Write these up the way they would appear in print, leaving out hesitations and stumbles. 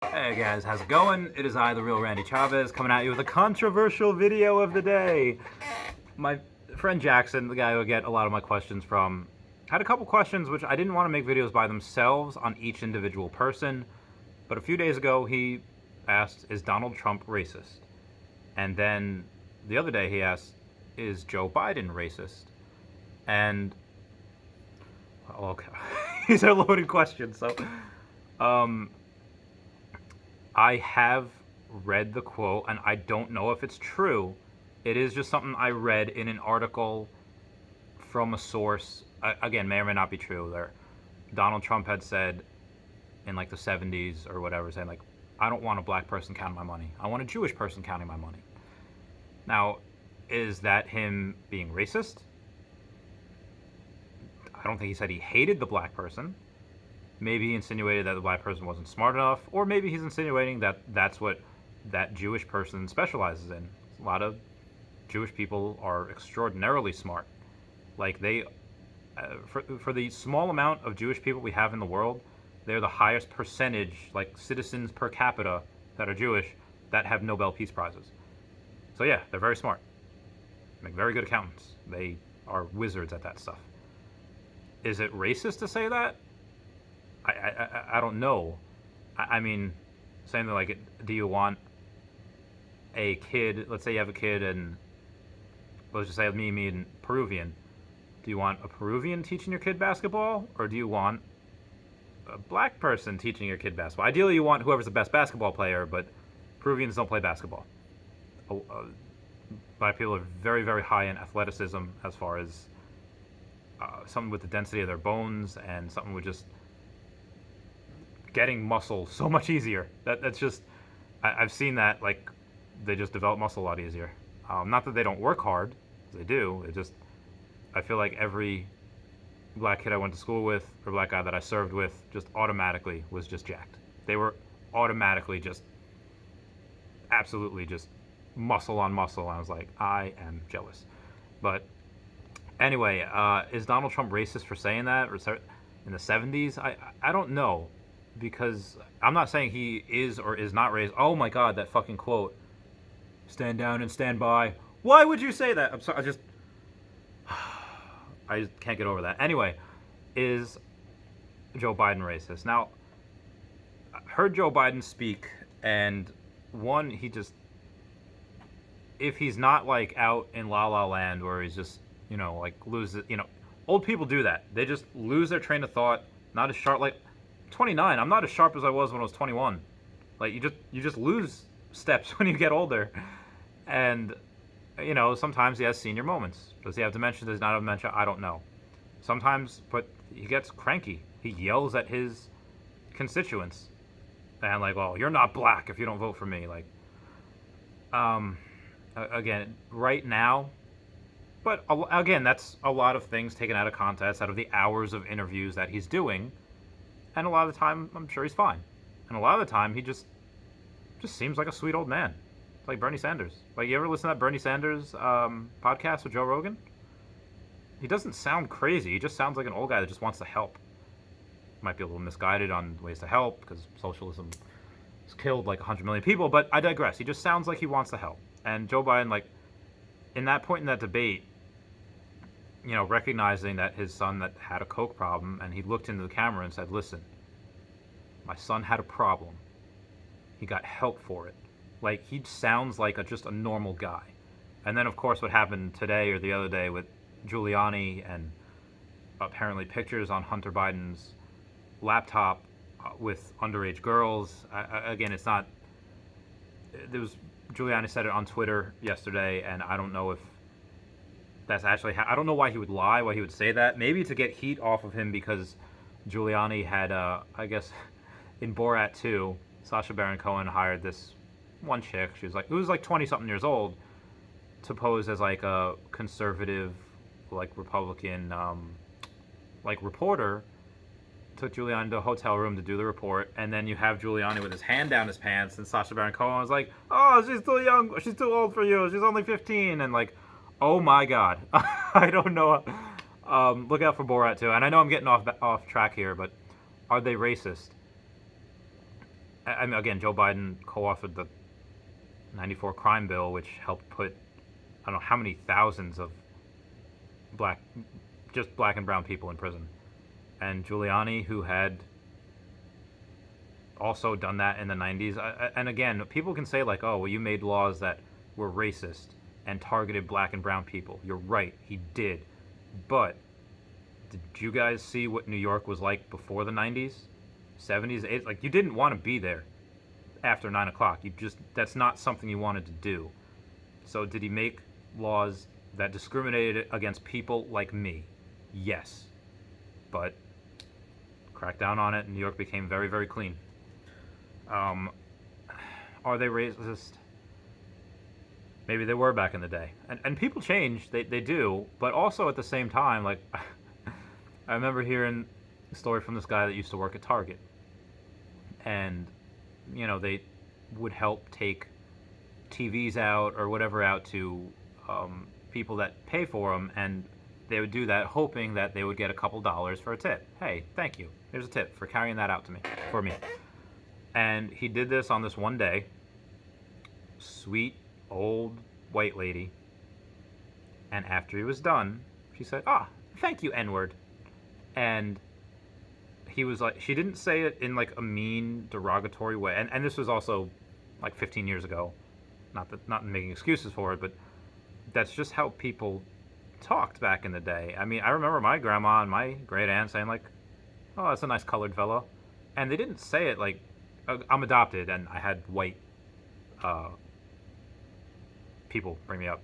Hey guys, how's it going? It is I, the real Randy Chavez, coming at you with a controversial video of the day. My friend Jackson, the guy who I get a lot of my questions from, had a couple questions which I didn't want to make videos by themselves on each individual person, but a few days ago he asked, is Donald Trump racist? And then the other day he asked, is Joe Biden racist? And, well, okay, these are loaded questions, so, um, I have read the quote, and I don't know if it's true. It is just something I read in an article from a source. Again, may or may not be true. There, Donald Trump had said in like the 70s or whatever, saying like, "I don't want a black person counting my money. I want a Jewish person counting my money." Now, is that him being racist? I don't think he said he hated the black person. Maybe he insinuated that the black person wasn't smart enough, or maybe he's insinuating that that's what that Jewish person specializes in. A lot of Jewish people are extraordinarily smart. Like for the small amount of Jewish people we have in the world, they're the highest percentage, like citizens per capita that are Jewish, that have Nobel Peace Prizes. So yeah, they're very smart. Make very good accountants. They are wizards at that stuff. Is it racist to say that? I don't know. I mean, saying that like, do you want a kid? Let's say you have a kid, and let's just say me and Peruvian. Do you want a Peruvian teaching your kid basketball, or do you want a black person teaching your kid basketball? Ideally, you want whoever's the best basketball player, but Peruvians don't play basketball. Black people are very, very high in athleticism as far as something with the density of their bones and something with just getting muscle so much easier. That's just I've seen that, like, they just develop muscle a lot easier. Not that they don't work hard, they do. It just, I feel like every black kid I went to school with or black guy that I served with just automatically was just jacked. They were automatically just absolutely just muscle on muscle. And I was like, I am jealous. But anyway, is Donald Trump racist for saying that? Or in the 70s? I don't know, because I'm not saying he is or is not racist. Oh my God, that fucking quote. Stand down and stand by. Why would you say that? I'm sorry. I just can't get over that. Anyway, is Joe Biden racist? Now, I heard Joe Biden speak, and one, he just, if he's not like out in La La Land where he's just, like loses, old people do that. They just lose their train of thought. Not as sharp. Like 29, I'm not as sharp as I was when I was 21. Like you just lose steps when you get older, and sometimes he has senior moments. Does he have dementia? Does he not have dementia? I don't know. Sometimes, but he gets cranky. He yells at his constituents, and like, well, you're not black if you don't vote for me. Like, again, right now. But again, that's a lot of things taken out of context, out of the hours of interviews that he's doing, and a lot of the time, I'm sure he's fine. And a lot of the time, he just seems like a sweet old man. It's like Bernie Sanders. Like, you ever listen to that Bernie Sanders podcast with Joe Rogan? He doesn't sound crazy. He just sounds like an old guy that just wants to help. Might be a little misguided on ways to help, because socialism has killed like 100 million people, but I digress. He just sounds like he wants to help. And Joe Biden, like, in that point in that debate, recognizing that his son that had a coke problem, and he looked into the camera and said, listen, my son had a problem. He got help for it. Like, he sounds like just a normal guy. And then, of course, what happened today or the other day with Giuliani and apparently pictures on Hunter Biden's laptop with underage girls. Again, it's not. There was Giuliani said it on Twitter yesterday, and I don't know if that's actually. I don't know why he would lie, why he would say that. Maybe to get heat off of him because Giuliani had, I guess, in Borat 2, Sacha Baron Cohen hired this one chick. She was like, who was like 20-something years old, to pose as like a conservative, like Republican, like reporter. Took Giuliani to a hotel room to do the report, and then you have Giuliani with his hand down his pants, and Sacha Baron Cohen was like, "Oh, she's too young. She's too old for you. She's only 15." And like, oh my God, I don't know. Look out for Borat too. And I know I'm getting off track here, but are they racist? I mean, again, Joe Biden co-authored the '94 crime bill, which helped put I don't know how many thousands of black, just black and brown people in prison. And Giuliani, who had also done that in the '90s. And again, people can say like, "Oh, well, you made laws that were racist and targeted black and brown people." You're right, he did. But did you guys see what New York was like before the '90s, '70s? Like, you didn't want to be there after 9 o'clock. You just that's not something you wanted to do. So did he make laws that discriminated against people like me? Yes, but cracked down on it, and New York became very, very clean. Um, are they racist? Maybe they were back in the day. And people change, they do, but also at the same time, like, I remember hearing a story from this guy that used to work at Target. And, they would help take TVs out or whatever out to people that pay for them, and they would do that hoping that they would get a couple dollars for a tip. Hey, thank you. Here's a tip for carrying that out for me. And he did this on this one day. Sweet old white lady. And after he was done, she said, thank you, N-word. And he was like, she didn't say it in like a mean, derogatory way. And this was also like 15 years ago. Not making excuses for it, but that's just how people talked back in the day. I mean, I remember my grandma and my great aunt saying like, "Oh, that's a nice colored fellow," and they didn't say it like, I'm adopted and I had white people bring me up,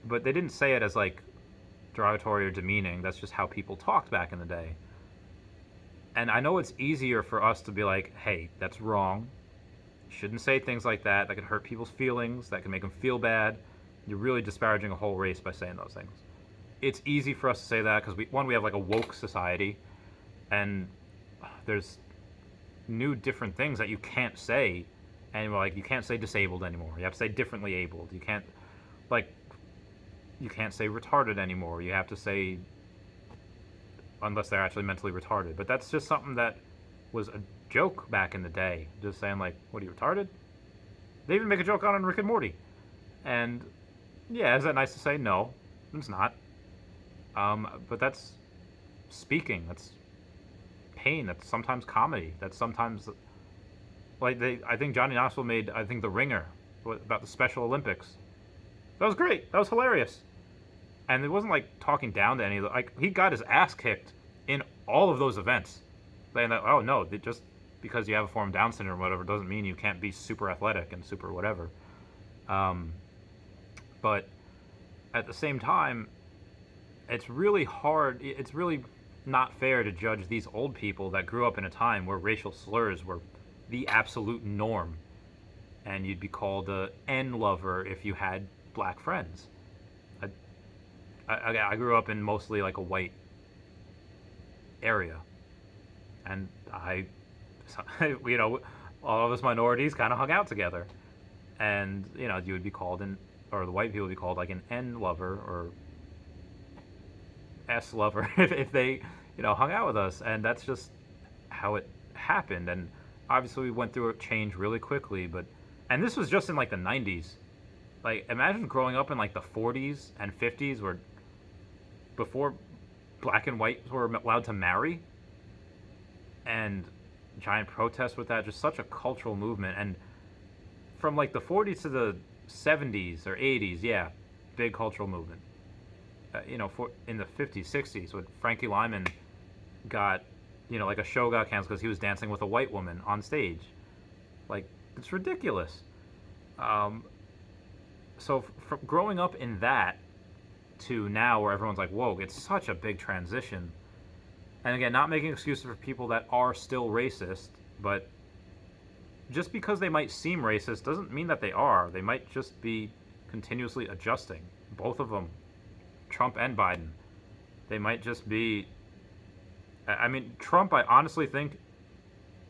but they didn't say it as like derogatory or demeaning. That's just how people talked back in the day. And I know it's easier for us to be like, "Hey, that's wrong. You shouldn't say things like that. That could hurt people's feelings. That can make them feel bad. You're really disparaging a whole race by saying those things." It's easy for us to say that because we have like a woke society, and there's new different things that you can't say, and like you can't say disabled anymore. You have to say differently abled. You can't say retarded anymore. You have to say, unless they're actually mentally retarded. But that's just something that was a joke back in the day. Just saying like, "What, are you retarded?" They even make a joke on Rick and Morty. And yeah, is that nice to say? No, it's not. But that's speaking. That's pain. That's sometimes comedy. That's sometimes like I think Johnny Knoxville made The Ringer about the Special Olympics. That was great. That was hilarious. And it wasn't like talking down to any of the, like, he got his ass kicked in all of those events. Saying that, oh no, just because you have a form of Down syndrome or whatever doesn't mean you can't be super athletic and super whatever. But at the same time, it's really hard. It's really not fair to judge these old people that grew up in a time where racial slurs were the absolute norm, and you'd be called a N lover if you had black friends. I grew up in mostly like a white area, and all of us minorities kind of hung out together, and you would be called or the white people would be called like an N lover or S lover if they hung out with us, and that's just how it happened. And obviously we went through a change really quickly, and this was just in like the '90s. Like, imagine growing up in like the '40s and '50s, where before black and whites were allowed to marry, and giant protests with that. Just such a cultural movement. And from like the '40s to the '70s or '80s, yeah, big cultural movement. In the '50s, '60s, when Frankie Lyman got, like a show got canceled because he was dancing with a white woman on stage. Like, it's ridiculous. So from growing up in that to now where everyone's like, whoa, it's such a big transition. And again, not making excuses for people that are still racist, but just because they might seem racist doesn't mean that they are. They might just be continuously adjusting. Both of them, Trump and Biden. They might just be... I mean, Trump, I honestly think,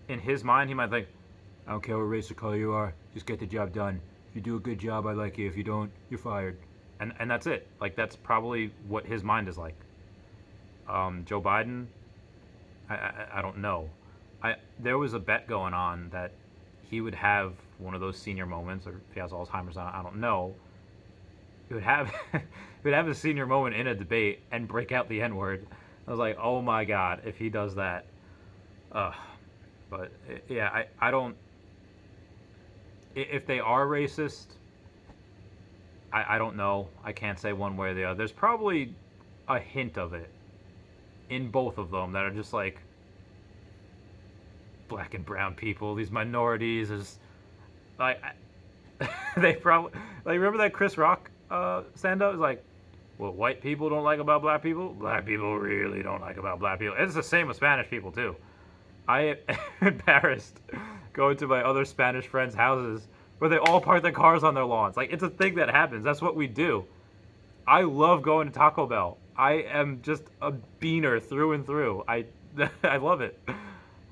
in his mind, he might think, "I don't care what race or color you are, just get the job done. If you do a good job, I like you. If you don't, you're fired." And that's it. Like, that's probably what his mind is like. Joe Biden, I don't know. There was a bet going on that he would have one of those senior moments, or if he has Alzheimer's, I don't know. He would have he would have a senior moment in a debate and break out the N word. I was like, oh my god, if he does that. But yeah, I don't. If they are racist, I don't know. I can't say one way or the other. There's probably a hint of it in both of them that are just like black and brown people, these minorities is like they probably like remember that Chris Rock stand up? It's like what white people don't like about black people really don't like about black people. It's the same with Spanish people too. I am embarrassed going to my other Spanish friends' houses where they all park their cars on their lawns. Like, it's a thing that happens. That's what we do. I love going to Taco Bell. I am just a beaner through and through. I love it.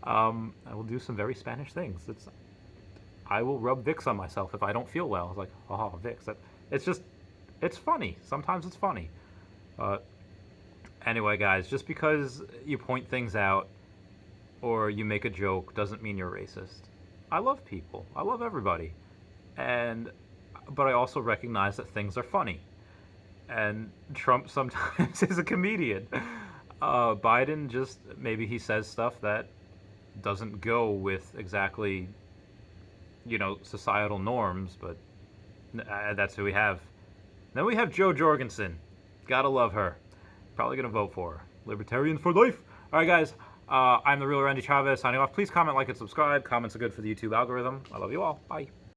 I will do some very Spanish things. I will rub Vicks on myself if I don't feel well. It's like, oh, Vicks. It's funny. Sometimes it's funny. Anyway, guys, just because you point things out or you make a joke doesn't mean you're racist. I love people. I love everybody. But I also recognize that things are funny. And Trump sometimes is a comedian. Biden just, maybe he says stuff that doesn't go with exactly, societal norms, but that's who we have. Then we have Jo Jorgensen. Gotta love her. Probably gonna vote for her. Libertarian for life. All right, guys. I'm the real Randy Chavez signing off. Please comment, like, and subscribe. Comments are good for the YouTube algorithm. I love you all. Bye.